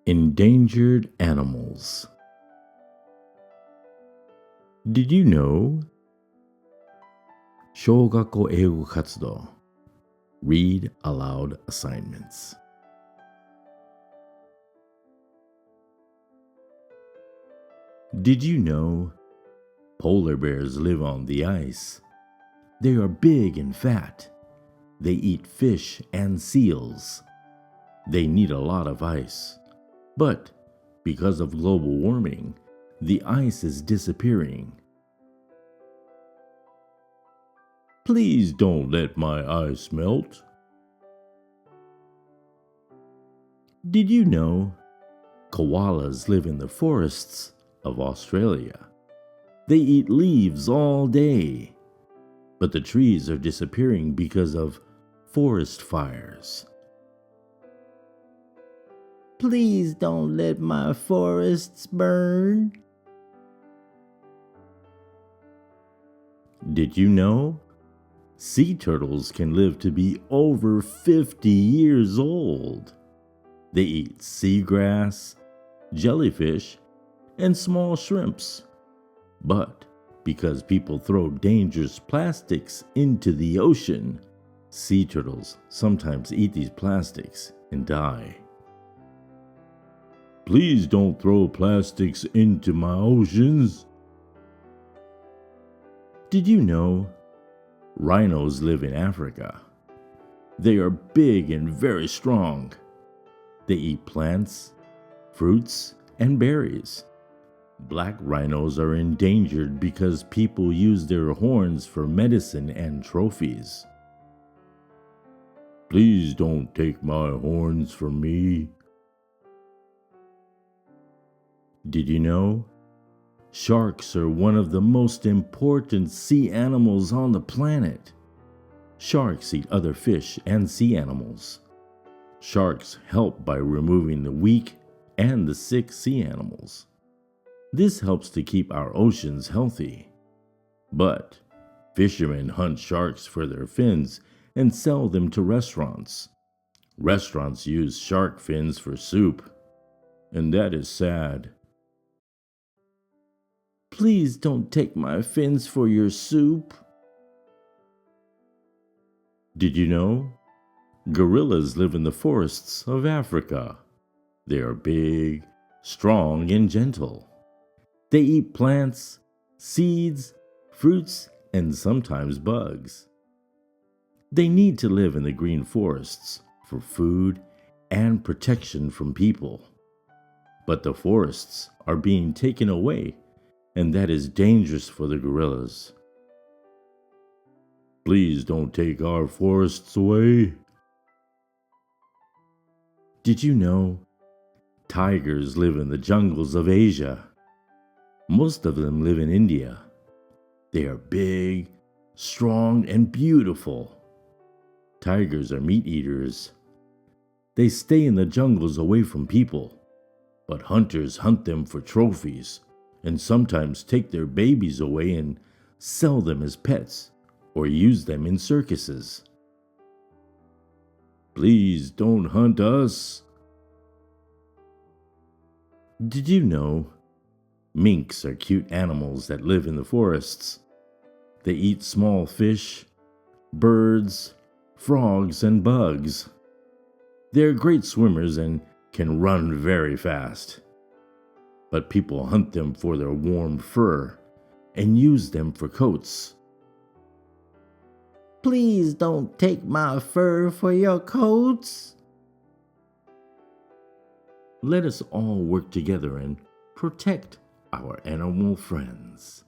Endangered animals. Did you know? 小学校英語活動 Read aloud assignments. Did you know? Polar bears live on the ice. They are big and fat. They eat fish and seals. They need a lot of ice. But because of global warming, the ice is disappearing. Please don't let my ice melt. Did you know? Koalas live in the forests of Australia. They eat leaves all day. But the trees are disappearing because of forest fires. Please don't let my forests burn. Did you know? Sea turtles can live to be over 50 years old. They eat seagrass, jellyfish, and small shrimps. But because people throw dangerous plastics into the ocean, sea turtles sometimes eat these plastics and die. Please don't throw plastics into my oceans. Did you know? Rhinos live in Africa. They are big and very strong. They eat plants, fruits, and berries. Black rhinos are endangered because people use their horns for medicine and trophies. Please don't take my horns from me. Did you know? Sharks are one of the most important sea animals on the planet. Sharks eat other fish and sea animals. Sharks help by removing the weak and the sick sea animals. This helps to keep our oceans healthy. But fishermen hunt sharks for their fins and sell them to restaurants. Restaurants use shark fins for soup, and that is sad. Please don't take my fins for your soup. Did you know? Gorillas live in the forests of Africa. They are big, strong, and gentle. They eat plants, seeds, fruits, and sometimes bugs. They need to live in the green forests for food and protection from people. But the forests are being taken away, and that is dangerous for the gorillas. Please don't take our forests away. Did you know? Tigers live in the jungles of Asia. Most of them live in India. They are big, strong, and beautiful. Tigers are meat eaters. They stay in the jungles away from people, but hunters hunt them for trophies and sometimes take their babies away and sell them as pets or use them in circuses. Please don't hunt us. Did you know? Minks are cute animals that live in the forests. They eat small fish, birds, frogs, and bugs. They're great swimmers and can run very fast. But people hunt them for their warm fur and use them for coats. Please don't take my fur for your coats. Let us all work together and protect our animal friends.